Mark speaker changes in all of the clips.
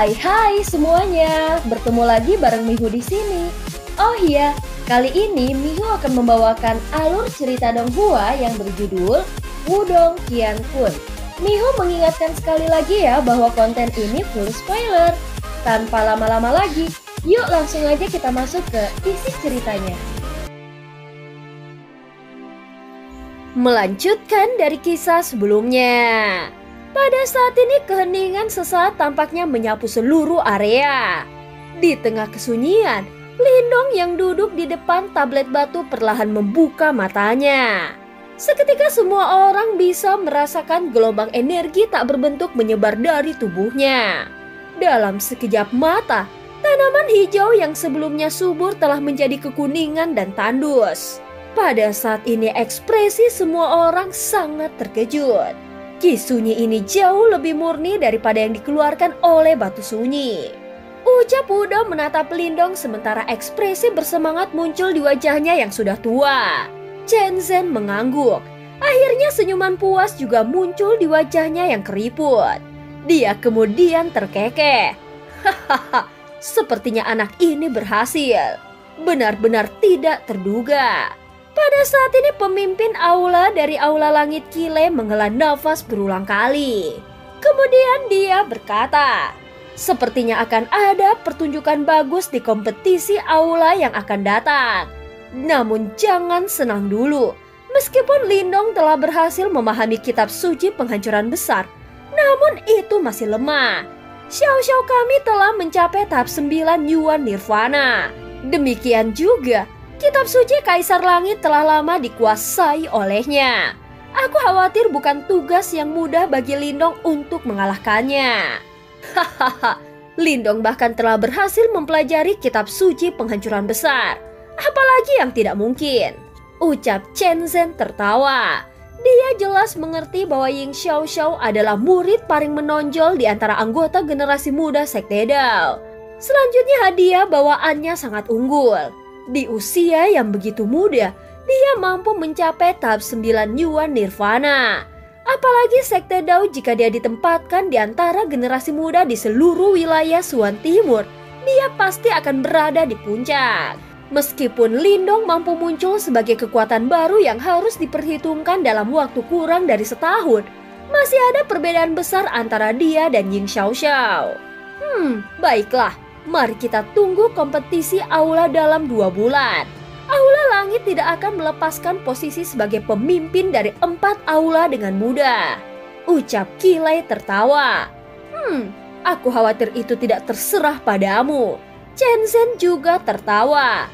Speaker 1: Hai semuanya, bertemu lagi bareng Mihu di sini. Oh iya, kali ini Mihu akan membawakan alur cerita Donghua yang berjudul Wudong Qiankun. Mihu mengingatkan sekali lagi ya bahwa konten ini full spoiler. Tanpa lama-lama lagi, yuk langsung aja kita masuk ke isi ceritanya. Melanjutkan dari kisah sebelumnya. Pada saat ini keheningan sesaat tampaknya menyapu seluruh area. Di tengah kesunyian, Lindong yang duduk di depan tablet batu perlahan membuka matanya. Seketika semua orang bisa merasakan gelombang energi tak berbentuk menyebar dari tubuhnya. Dalam sekejap mata, tanaman hijau yang sebelumnya subur telah menjadi kekuningan dan tandus. Pada saat ini ekspresi semua orang sangat terkejut. Ki sunyi ini jauh lebih murni daripada yang dikeluarkan oleh batu sunyi. Ucap Wudong menatap Lindong sementara ekspresi bersemangat muncul di wajahnya yang sudah tua. Chen Zhen mengangguk. Akhirnya senyuman puas juga muncul di wajahnya yang keriput. Dia kemudian terkekeh. Hahaha, sepertinya anak ini berhasil. Benar-benar tidak terduga. Pada saat ini pemimpin aula dari Aula Langit Kile menghela nafas berulang kali. Kemudian dia berkata, sepertinya akan ada pertunjukan bagus di kompetisi aula yang akan datang. Namun jangan senang dulu. Meskipun Lindong telah berhasil memahami kitab suci penghancuran besar, namun itu masih lemah. Xiao kami telah mencapai tahap 9 Yuan Nirvana. Demikian juga kitab suci Kaisar Langit telah lama dikuasai olehnya. Aku khawatir bukan tugas yang mudah bagi Lindong untuk mengalahkannya. Hahaha, Lindong bahkan telah berhasil mempelajari kitab suci penghancuran besar. Apalagi yang tidak mungkin? Ucap Chen Zhen tertawa. Dia jelas mengerti bahwa Ying Xiao adalah murid paling menonjol di antara anggota generasi muda Sekte Dao. Selanjutnya hadiah bawaannya sangat unggul. Di usia yang begitu muda, dia mampu mencapai tahap 9 Yuan Nirvana. Apalagi Sekte Dao jika dia ditempatkan di antara generasi muda di seluruh wilayah Suan Timur, dia pasti akan berada di puncak. Meskipun Lindong mampu muncul sebagai kekuatan baru yang harus diperhitungkan dalam waktu kurang dari setahun, masih ada perbedaan besar antara dia dan Ying Xiao. Baiklah. Mari kita tunggu kompetisi aula dalam 2 bulan. Aula Langit tidak akan melepaskan posisi sebagai pemimpin dari 4 aula dengan mudah. Ucap Kile tertawa. Aku khawatir itu tidak terserah padamu. Chen Zhen juga tertawa.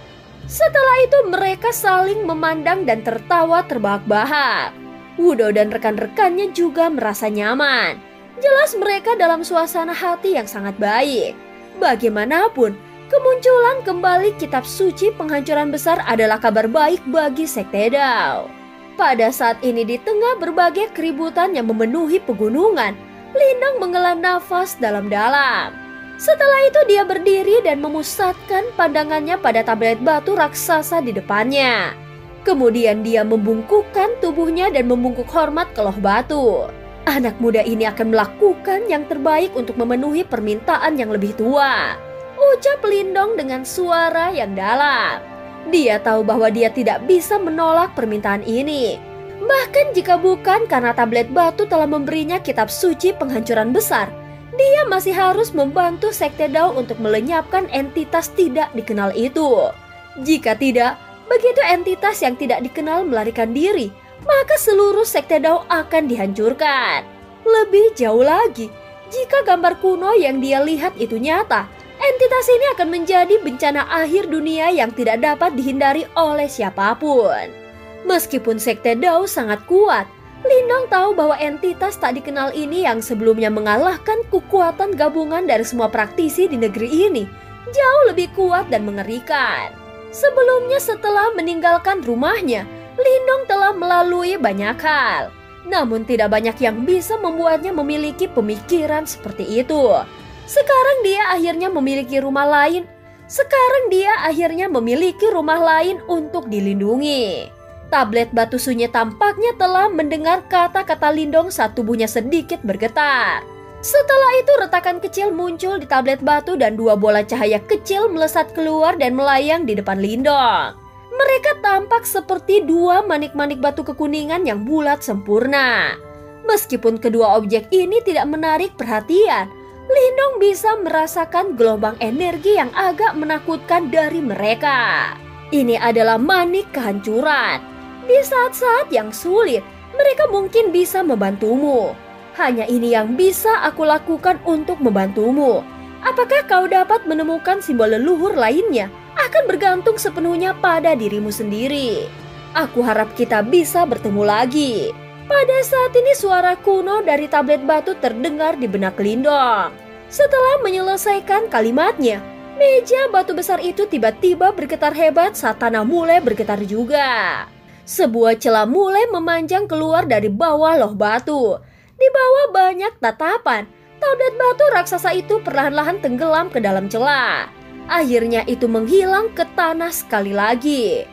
Speaker 1: Setelah itu mereka saling memandang dan tertawa terbahak-bahak. Wudong dan rekan-rekannya juga merasa nyaman. Jelas mereka dalam suasana hati yang sangat baik. Bagaimanapun, kemunculan kembali kitab suci penghancuran besar adalah kabar baik bagi Sekte Dao. Pada saat ini di tengah berbagai keributan yang memenuhi pegunungan, Lindong menghela nafas dalam-dalam. Setelah itu dia berdiri dan memusatkan pandangannya pada tablet batu raksasa di depannya. Kemudian dia membungkukkan tubuhnya dan membungkuk hormat ke loh batu. Anak muda ini akan melakukan yang terbaik untuk memenuhi permintaan yang lebih tua. Ucap Lindong dengan suara yang dalam. Dia tahu bahwa dia tidak bisa menolak permintaan ini. Bahkan jika bukan karena tablet batu telah memberinya kitab suci penghancuran besar, dia masih harus membantu Sekte Dao untuk melenyapkan entitas tidak dikenal itu. Jika tidak, begitu entitas yang tidak dikenal melarikan diri, maka seluruh Sekte Dao akan dihancurkan. Lebih jauh lagi, jika gambar kuno yang dia lihat itu nyata, entitas ini akan menjadi bencana akhir dunia yang tidak dapat dihindari oleh siapapun. Meskipun Sekte Dao sangat kuat, Lindong tahu bahwa entitas tak dikenal ini yang sebelumnya mengalahkan kekuatan gabungan dari semua praktisi di negeri ini jauh lebih kuat dan mengerikan. Sebelumnya setelah meninggalkan rumahnya, Lindong telah melalui banyak hal, namun tidak banyak yang bisa membuatnya memiliki pemikiran seperti itu. Sekarang dia akhirnya memiliki rumah lain. Untuk dilindungi. Tablet batu sunyi tampaknya telah mendengar kata-kata Lindong saat tubuhnya sedikit bergetar. Setelah itu retakan kecil muncul di tablet batu dan dua bola cahaya kecil melesat keluar dan melayang di depan Lindong. Mereka tampak seperti dua manik-manik batu kekuningan yang bulat sempurna. Meskipun kedua objek ini tidak menarik perhatian, Lindong bisa merasakan gelombang energi yang agak menakutkan dari mereka. Ini adalah manik kehancuran. Di saat-saat yang sulit, mereka mungkin bisa membantumu. Hanya ini yang bisa aku lakukan untuk membantumu. Apakah kau dapat menemukan simbol leluhur lainnya? Akan bergantung sepenuhnya pada dirimu sendiri. Aku harap kita bisa bertemu lagi. Pada saat ini suara kuno dari tablet batu terdengar di benak Lindong. Setelah menyelesaikan kalimatnya, meja batu besar itu tiba-tiba bergetar hebat saat tanah mulai bergetar juga. Sebuah celah mulai memanjang keluar dari bawah loh batu. Di bawah banyak tatapan, tablet batu raksasa itu perlahan-lahan tenggelam ke dalam celah. Akhirnya itu menghilang ke tanah sekali lagi.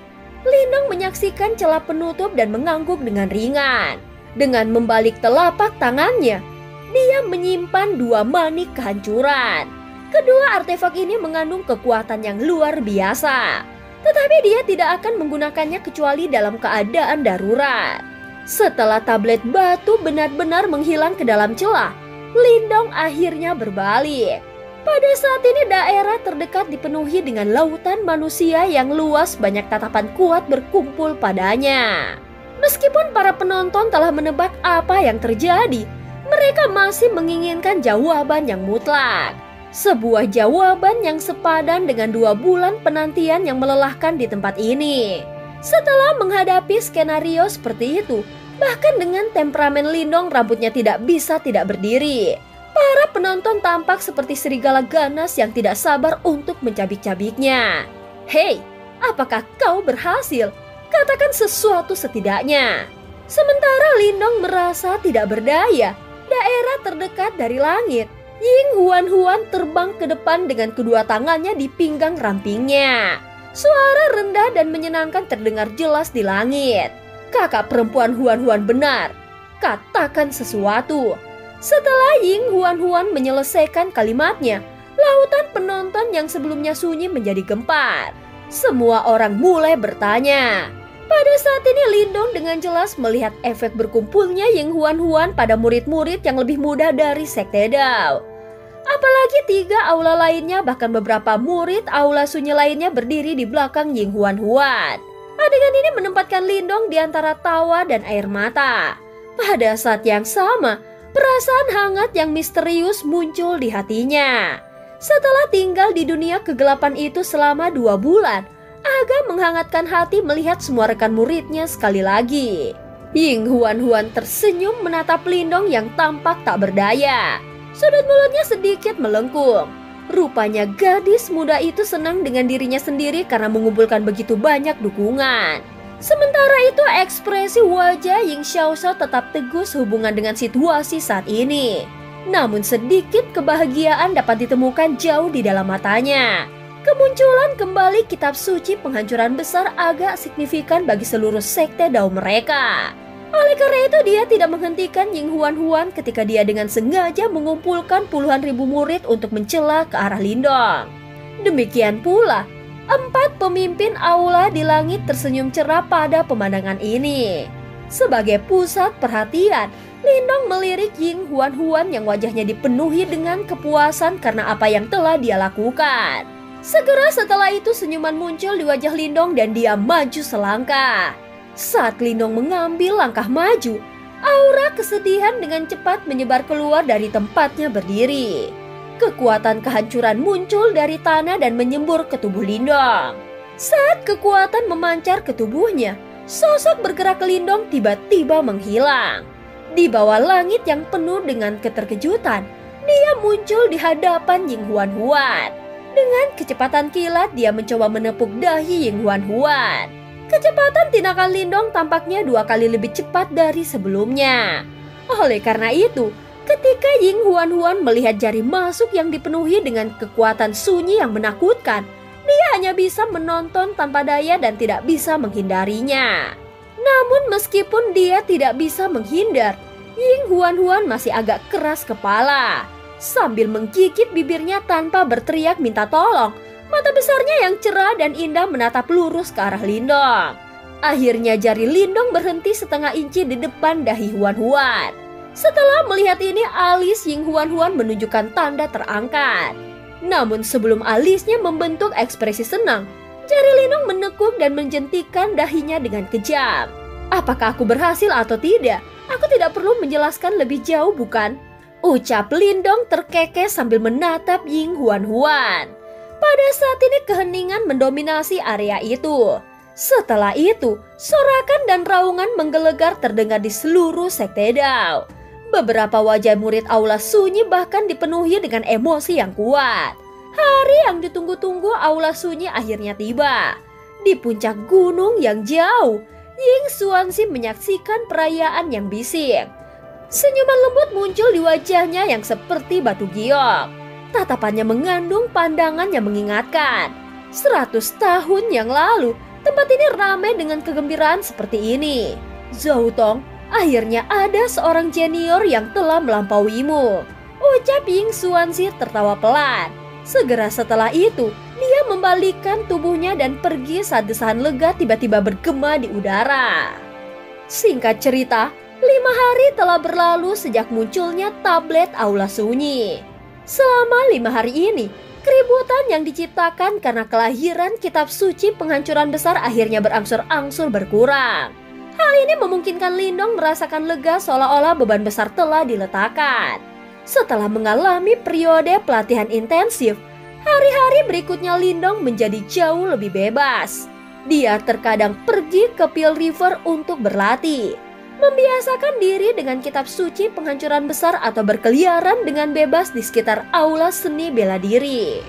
Speaker 1: Lindong menyaksikan celah penutup dan mengangguk dengan ringan. Dengan membalik telapak tangannya, dia menyimpan dua manik kehancuran. Kedua artefak ini mengandung kekuatan yang luar biasa. Tetapi dia tidak akan menggunakannya kecuali dalam keadaan darurat. Setelah tablet batu benar-benar menghilang ke dalam celah, Lindong akhirnya berbalik. Pada saat ini daerah terdekat dipenuhi dengan lautan manusia yang luas, banyak tatapan kuat berkumpul padanya. Meskipun para penonton telah menebak apa yang terjadi, mereka masih menginginkan jawaban yang mutlak. Sebuah jawaban yang sepadan dengan 2 bulan penantian yang melelahkan di tempat ini. Setelah menghadapi skenario seperti itu, bahkan dengan temperamen Lindong rambutnya tidak bisa tidak berdiri. Para penonton tampak seperti serigala ganas yang tidak sabar untuk mencabik-cabiknya. Hei, apakah kau berhasil? Katakan sesuatu setidaknya. Sementara Lindong merasa tidak berdaya, daerah terdekat dari langit, Ying Huan-Huan terbang ke depan dengan kedua tangannya di pinggang rampingnya. Suara rendah dan menyenangkan terdengar jelas di langit. Kakak perempuan Huan-Huan benar. Katakan sesuatu. Setelah Ying Huan-Huan menyelesaikan kalimatnya, lautan penonton yang sebelumnya sunyi menjadi gempar. Semua orang mulai bertanya. Pada saat ini Lindong dengan jelas melihat efek berkumpulnya Ying Huan-Huan pada murid-murid yang lebih muda dari Sekte Dao. Apalagi 3 aula lainnya, bahkan beberapa murid aula sunyi lainnya berdiri di belakang Ying Huan-Huan. Adegan ini menempatkan Lindong di antara tawa dan air mata. Pada saat yang sama, perasaan hangat yang misterius muncul di hatinya. Setelah tinggal di dunia kegelapan itu selama 2 bulan, agak menghangatkan hati melihat semua rekan muridnya sekali lagi. Ying Huan-Huan tersenyum menatap Lindong yang tampak tak berdaya. Sudut mulutnya sedikit melengkung. Rupanya gadis muda itu senang dengan dirinya sendiri karena mengumpulkan begitu banyak dukungan. Sementara itu ekspresi wajah Ying Xiaosha tetap teguh sehubungan dengan situasi saat ini. Namun sedikit kebahagiaan dapat ditemukan jauh di dalam matanya. Kemunculan kembali kitab suci penghancuran besar agak signifikan bagi seluruh sekte Dao mereka. Oleh karena itu dia tidak menghentikan Ying Huan-Huan ketika dia dengan sengaja mengumpulkan puluhan ribu murid untuk mencela ke arah Lindong. Demikian pula, 4 pemimpin aula di langit tersenyum cerah pada pemandangan ini. Sebagai pusat perhatian, Lindong melirik Ying Huan-Huan yang wajahnya dipenuhi dengan kepuasan karena apa yang telah dia lakukan. Segera setelah itu senyuman muncul di wajah Lindong dan dia maju selangkah. Saat Lindong mengambil langkah maju, aura kesedihan dengan cepat menyebar keluar dari tempatnya berdiri. Kekuatan kehancuran muncul dari tanah dan menyembur ke tubuh Lindong. Saat kekuatan memancar ke tubuhnya, sosok bergerak Lindong tiba-tiba menghilang. Di bawah langit yang penuh dengan keterkejutan, dia muncul di hadapan Ying Huan-Huan. Dengan kecepatan kilat, dia mencoba menepuk dahi Ying Huan-Huan. Kecepatan tindakan Lindong tampaknya 2 kali lebih cepat dari sebelumnya. Oleh karena itu, ketika Ying Huan-Huan melihat jari masuk yang dipenuhi dengan kekuatan sunyi yang menakutkan, dia hanya bisa menonton tanpa daya dan tidak bisa menghindarinya. Namun meskipun dia tidak bisa menghindar, Ying Huan masih agak keras kepala. Sambil menggigit bibirnya tanpa berteriak minta tolong, mata besarnya yang cerah dan indah menatap lurus ke arah Lindong. Akhirnya jari Lindong berhenti setengah inci di depan dahi Huan. Setelah melihat ini, alis Ying Huan menunjukkan tanda terangkat. Namun sebelum alisnya membentuk ekspresi senang, jari Lindong menekuk dan menjentikan dahinya dengan kejam. Apakah aku berhasil atau tidak? Aku tidak perlu menjelaskan lebih jauh, bukan? Ucap Lindong terkekeh sambil menatap Ying Huan. Pada saat ini keheningan mendominasi area itu. Setelah itu, sorakan dan raungan menggelegar terdengar di seluruh sekte Dao. Beberapa wajah murid aula sunyi bahkan dipenuhi dengan emosi yang kuat. Hari yang ditunggu-tunggu aula sunyi akhirnya tiba. Di puncak gunung yang jauh, Ying Xuanxi menyaksikan perayaan yang bising. Senyuman lembut muncul di wajahnya yang seperti batu giok. Tatapannya mengandung pandangan yang mengingatkan. 100 tahun yang lalu, tempat ini ramai dengan kegembiraan seperti ini. Zhou Tong, akhirnya ada seorang jenior yang telah melampauimu. Ucap Ying Xuanxi tertawa pelan. Segera setelah itu, dia membalikkan tubuhnya dan pergi saat desahan lega tiba-tiba bergema di udara. Singkat cerita, 5 hari telah berlalu sejak munculnya tablet aula sunyi. Selama 5 hari ini, keributan yang diciptakan karena kelahiran kitab suci penghancuran besar akhirnya berangsur-angsur berkurang. Hal ini memungkinkan Lindong merasakan lega seolah-olah beban besar telah diletakkan. Setelah mengalami periode pelatihan intensif, hari-hari berikutnya Lindong menjadi jauh lebih bebas. Dia terkadang pergi ke Peel River untuk berlatih, membiasakan diri dengan kitab suci penghancuran besar atau berkeliaran dengan bebas di sekitar aula seni bela diri.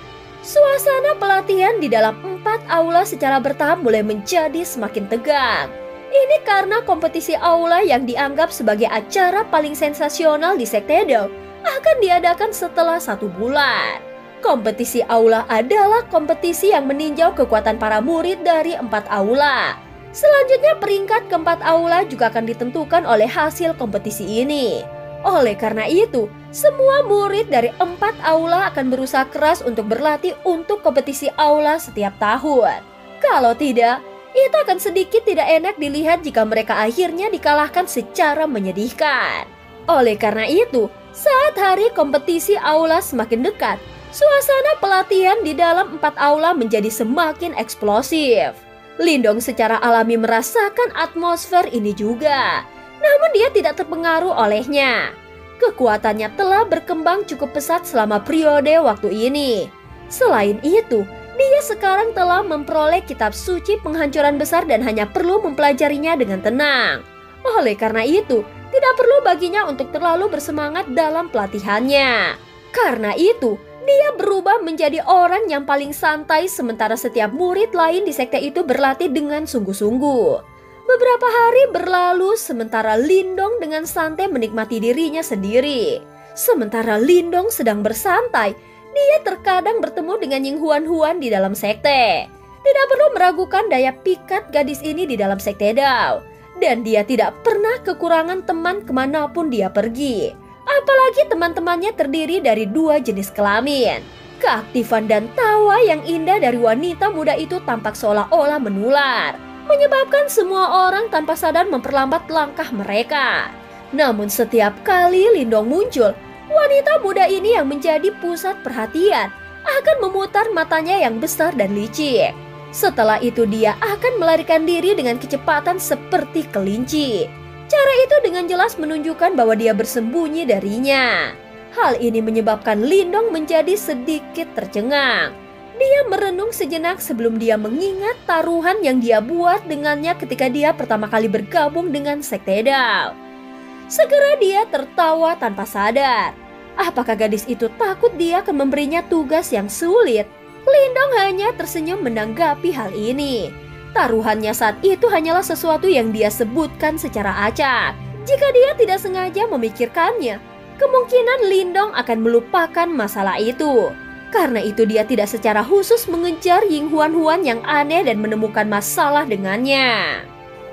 Speaker 1: Suasana pelatihan di dalam 4 aula secara bertahap mulai menjadi semakin tegang. Ini karena kompetisi aula yang dianggap sebagai acara paling sensasional di sekte Dao akan diadakan setelah 1 bulan. Kompetisi aula adalah kompetisi yang meninjau kekuatan para murid dari 4 aula. Selanjutnya peringkat keempat aula juga akan ditentukan oleh hasil kompetisi ini. Oleh karena itu, semua murid dari 4 aula akan berusaha keras untuk berlatih untuk kompetisi aula setiap tahun. Kalau tidak, itu akan sedikit tidak enak dilihat jika mereka akhirnya dikalahkan secara menyedihkan. Oleh karena itu, saat hari kompetisi aula semakin dekat, suasana pelatihan di dalam 4 aula menjadi semakin eksplosif. Lindong secara alami merasakan atmosfer ini juga, namun dia tidak terpengaruh olehnya. Kekuatannya telah berkembang cukup pesat selama periode waktu ini. Selain itu, dia sekarang telah memperoleh kitab suci penghancuran besar dan hanya perlu mempelajarinya dengan tenang. Oleh karena itu, tidak perlu baginya untuk terlalu bersemangat dalam pelatihannya. Karena itu, dia berubah menjadi orang yang paling santai sementara setiap murid lain di sekte itu berlatih dengan sungguh-sungguh. Beberapa hari berlalu sementara Lindong dengan santai menikmati dirinya sendiri. Sementara Lindong sedang bersantai, dia terkadang bertemu dengan Ying Huan di dalam sekte. Tidak perlu meragukan daya pikat gadis ini di dalam sekte Dao. Dan dia tidak pernah kekurangan teman kemanapun dia pergi. Apalagi teman-temannya terdiri dari 2 jenis kelamin. Keaktifan dan tawa yang indah dari wanita muda itu tampak seolah-olah menular, menyebabkan semua orang tanpa sadar memperlambat langkah mereka. Namun setiap kali Lindong muncul, wanita muda ini yang menjadi pusat perhatian akan memutar matanya yang besar dan licik. Setelah itu dia akan melarikan diri dengan kecepatan seperti kelinci. Cara itu dengan jelas menunjukkan bahwa dia bersembunyi darinya. Hal ini menyebabkan Lindong menjadi sedikit tercengang. Dia merenung sejenak sebelum dia mengingat taruhan yang dia buat dengannya ketika dia pertama kali bergabung dengan sekte Dao. Segera dia tertawa tanpa sadar. Apakah gadis itu takut dia akan memberinya tugas yang sulit? Lindong hanya tersenyum menanggapi hal ini. Taruhannya saat itu hanyalah sesuatu yang dia sebutkan secara acak. Jika dia tidak sengaja memikirkannya, kemungkinan Lindong akan melupakan masalah itu. Karena itu dia tidak secara khusus mengejar Ying Huan yang aneh dan menemukan masalah dengannya.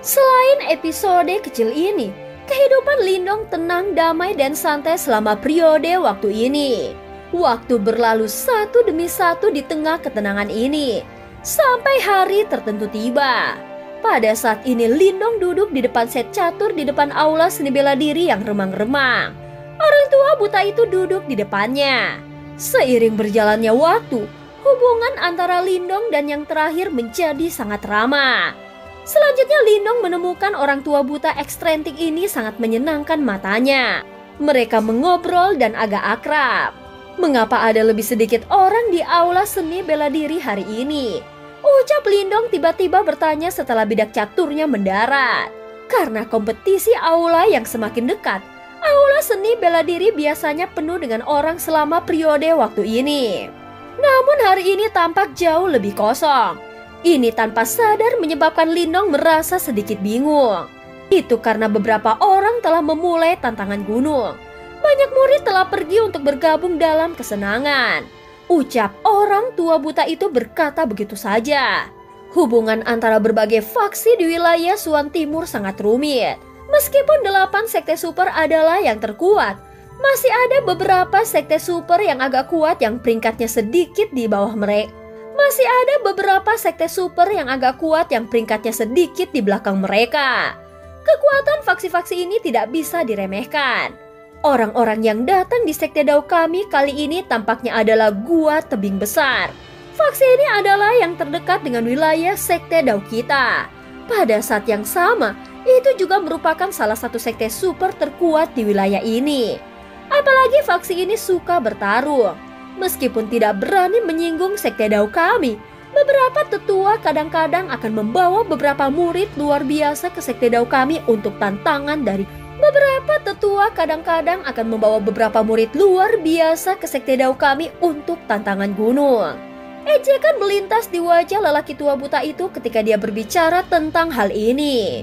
Speaker 1: Selain episode kecil ini, Kehidupan Lindong tenang, damai, dan santai selama periode waktu ini. Waktu berlalu satu demi satu di tengah ketenangan ini, sampai hari tertentu tiba. Pada saat ini Lindong duduk di depan set catur di depan aula seni bela diri yang remang-remang. Orang tua buta itu duduk di depannya. Seiring berjalannya waktu, hubungan antara Lindong dan yang terakhir menjadi sangat ramah. Selanjutnya Lindong menemukan orang tua buta ekstrentik ini sangat menyenangkan matanya. Mereka mengobrol dan agak akrab. Mengapa ada lebih sedikit orang di aula seni bela diri hari ini? Ucap Lindong tiba-tiba bertanya setelah bidak caturnya mendarat. Karena kompetisi aula yang semakin dekat, aula seni bela diri biasanya penuh dengan orang selama periode waktu ini. Namun hari ini tampak jauh lebih kosong. Ini tanpa sadar menyebabkan Lindong merasa sedikit bingung. Itu karena beberapa orang telah memulai tantangan gunung. Banyak murid telah pergi untuk bergabung dalam kesenangan. Ucap orang tua buta itu berkata begitu saja. Hubungan antara berbagai faksi di wilayah Suan Timur sangat rumit. Meskipun 8 sekte super adalah yang terkuat, masih ada beberapa sekte super yang agak kuat yang peringkatnya sedikit di bawah mereka. Masih ada beberapa sekte super yang agak kuat yang peringkatnya sedikit di belakang mereka. Kekuatan faksi-faksi ini tidak bisa diremehkan. Orang-orang yang datang di sekte Dao kami kali ini tampaknya adalah Gua Tebing Besar. Faksi ini adalah yang terdekat dengan wilayah sekte Dao kita. Pada saat yang sama, itu juga merupakan salah satu sekte super terkuat di wilayah ini. Apalagi faksi ini suka bertarung. Meskipun tidak berani menyinggung sekte Dao kami, beberapa tetua kadang-kadang akan membawa beberapa murid luar biasa ke sekte Dao kami untuk tantangan dari Beberapa tetua kadang-kadang akan membawa beberapa murid luar biasa ke sekte Dao kami untuk tantangan gunung. Ejekan melintas di wajah lelaki tua buta itu ketika dia berbicara tentang hal ini.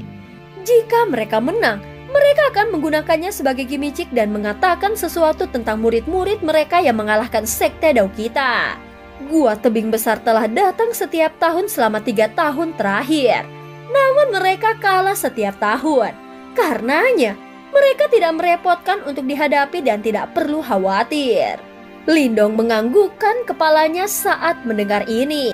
Speaker 1: Jika mereka menang, mereka akan menggunakannya sebagai gimmick dan mengatakan sesuatu tentang murid-murid mereka yang mengalahkan sekte Dao kita. Gua Tebing Besar telah datang setiap tahun selama 3 tahun terakhir. Namun mereka kalah setiap tahun. Karenanya, mereka tidak merepotkan untuk dihadapi dan tidak perlu khawatir. Lindong menganggukkan kepalanya saat mendengar ini.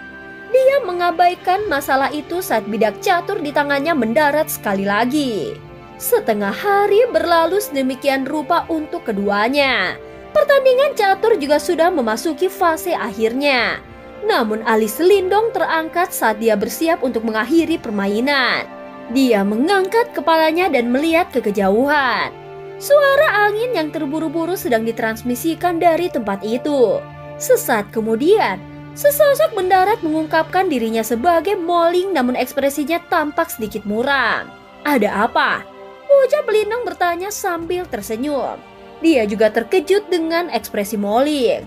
Speaker 1: Dia mengabaikan masalah itu saat bidak catur di tangannya mendarat sekali lagi. Setengah hari berlalu sedemikian rupa untuk keduanya. Pertandingan catur juga sudah memasuki fase akhirnya. Namun alis Lindong terangkat saat dia bersiap untuk mengakhiri permainan. Dia mengangkat kepalanya dan melihat ke kejauhan. Suara angin yang terburu-buru sedang ditransmisikan dari tempat itu. Sesaat kemudian, sesosok mendarat mengungkapkan dirinya sebagai Moling, namun ekspresinya tampak sedikit muram. Ada apa? Ucap Lindong bertanya sambil tersenyum. Dia juga terkejut dengan ekspresi Moling.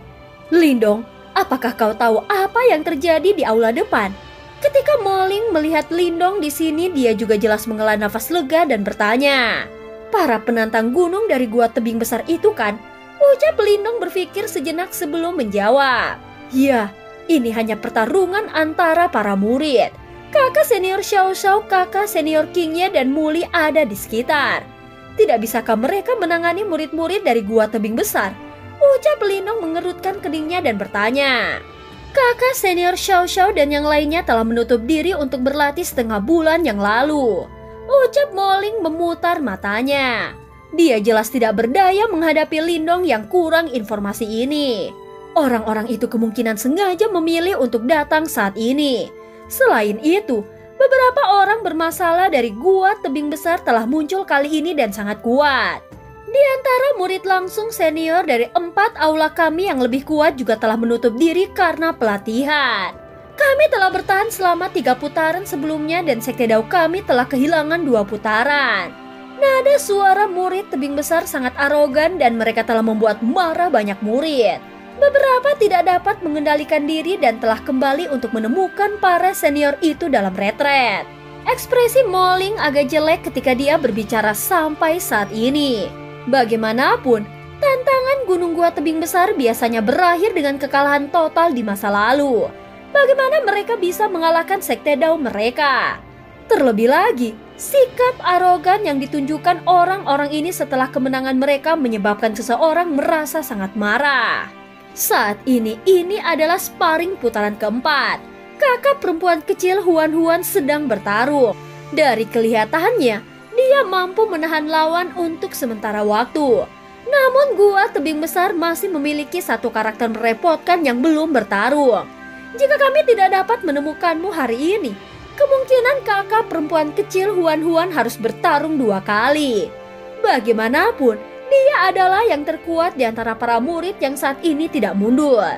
Speaker 1: Lindong, apakah kau tahu apa yang terjadi di aula depan? Ketika Moling melihat Lindong di sini, dia juga jelas menghela nafas lega dan bertanya, "Para penantang gunung dari Gua Tebing Besar itu kan?" Ucap Lindong berpikir sejenak sebelum menjawab. "Ya, ini hanya pertarungan antara para murid. Kakak senior Xiao Xiao, kakak senior Qingye dan Muli ada di sekitar. Tidak bisakah mereka menangani murid-murid dari Gua Tebing Besar?" Ucap Lindong mengerutkan keningnya dan bertanya. Kakak senior Xiao Xiao dan yang lainnya telah menutup diri untuk berlatih setengah bulan yang lalu. Ucap Moling memutar matanya. Dia jelas tidak berdaya menghadapi Lindong yang kurang informasi ini. Orang-orang itu kemungkinan sengaja memilih untuk datang saat ini. Selain itu, beberapa orang bermasalah dari Gua Tebing Besar telah muncul kali ini dan sangat kuat. Di antara murid langsung senior dari 4 aula kami yang lebih kuat juga telah menutup diri karena pelatihan. Kami telah bertahan selama 3 putaran sebelumnya dan sekte Dao kami telah kehilangan 2 putaran. Nada suara murid Tebing Besar sangat arogan dan mereka telah membuat marah banyak murid. Beberapa tidak dapat mengendalikan diri dan telah kembali untuk menemukan para senior itu dalam retret. Ekspresi Moling agak jelek ketika dia berbicara sampai saat ini. Bagaimanapun, tantangan Gunung Gua Tebing Besar biasanya berakhir dengan kekalahan total di masa lalu. Bagaimana mereka bisa mengalahkan sekte Dao mereka? Terlebih lagi, Sikap arogan yang ditunjukkan orang-orang ini setelah kemenangan mereka menyebabkan seseorang merasa sangat marah. Saat ini adalah sparring putaran keempat. Kakak perempuan kecil Huan sedang bertarung. Dari kelihatannya, dia mampu menahan lawan untuk sementara waktu. Namun gua tebing besar masih memiliki satu karakter merepotkan yang belum bertarung. Jika kami tidak dapat menemukanmu hari ini, kemungkinan kakak perempuan kecil Huan harus bertarung 2 kali. Bagaimanapun, dia adalah yang terkuat di antara para murid yang saat ini tidak mundur.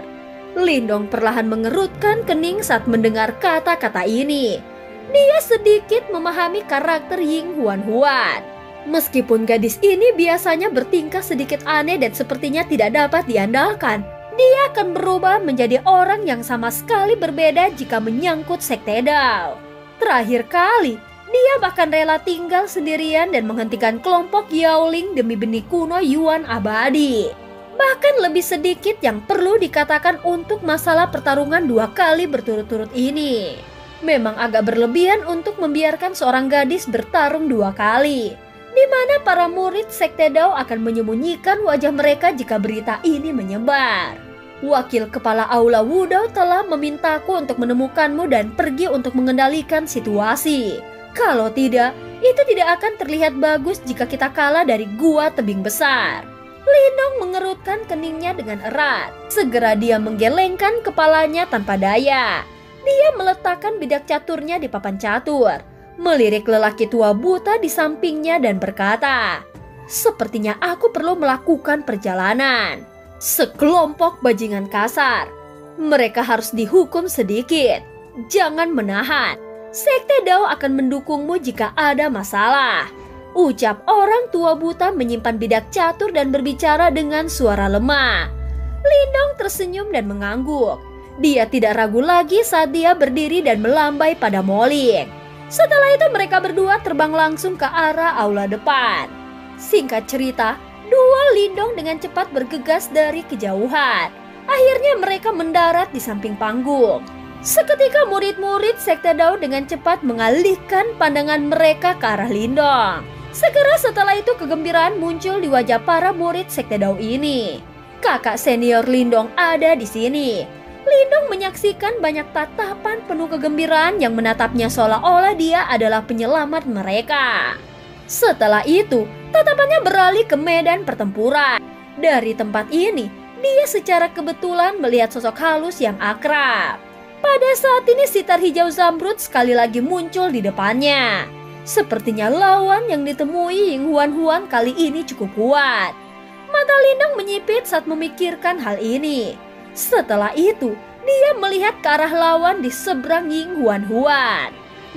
Speaker 1: Lindong perlahan mengerutkan kening saat mendengar kata-kata ini. Dia sedikit memahami karakter Ying Huan. Meskipun gadis ini biasanya bertingkah sedikit aneh dan sepertinya tidak dapat diandalkan, dia akan berubah menjadi orang yang sama sekali berbeda jika menyangkut Sekte Dao. Terakhir kali, dia bahkan rela tinggal sendirian dan menghentikan kelompok Yaoling demi benih kuno Yuan abadi. Bahkan lebih sedikit yang perlu dikatakan untuk masalah pertarungan 2 kali berturut-turut ini. Memang agak berlebihan untuk membiarkan seorang gadis bertarung 2 kali. Di mana para murid Sekte Dao akan menyembunyikan wajah mereka jika berita ini menyebar. Wakil kepala Aula Wudao telah memintaku untuk menemukanmu dan pergi untuk mengendalikan situasi. Kalau tidak, itu tidak akan terlihat bagus jika kita kalah dari gua tebing besar. Lindong mengerutkan keningnya dengan erat. Segera dia menggelengkan kepalanya tanpa daya. Dia meletakkan bidak caturnya di papan catur, melirik lelaki tua buta di sampingnya dan berkata, "Sepertinya aku perlu melakukan perjalanan. Sekelompok bajingan kasar. Mereka harus dihukum sedikit. Jangan menahan. Sekte Dao akan mendukungmu jika ada masalah." Ucap orang tua buta menyimpan bidak catur dan berbicara dengan suara lemah. Lindong tersenyum dan mengangguk. Dia tidak ragu lagi saat dia berdiri dan melambai pada Moling. Setelah itu mereka berdua terbang langsung ke arah aula depan. Singkat cerita, dua Lindong dengan cepat bergegas dari kejauhan. Akhirnya mereka mendarat di samping panggung. Seketika murid-murid Sekte Dao dengan cepat mengalihkan pandangan mereka ke arah Lindong. Segera setelah itu kegembiraan muncul di wajah para murid Sekte Dao ini. Kakak senior Lindong ada di sini. Lindong menyaksikan banyak tatapan penuh kegembiraan yang menatapnya seolah-olah dia adalah penyelamat mereka. Setelah itu, tatapannya beralih ke medan pertempuran. Dari tempat ini, dia secara kebetulan melihat sosok halus yang akrab. Pada saat ini sitar hijau zamrud sekali lagi muncul di depannya. Sepertinya lawan yang ditemui Ying Huan kali ini cukup kuat. Mata Lindong menyipit saat memikirkan hal ini. Setelah itu, dia melihat ke arah lawan di seberang Ying Huan.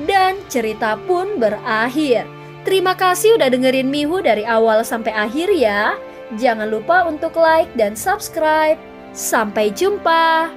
Speaker 1: Dan cerita pun berakhir. Terima kasih udah dengerin Mihu dari awal sampai akhir ya. Jangan lupa untuk like dan subscribe. Sampai jumpa.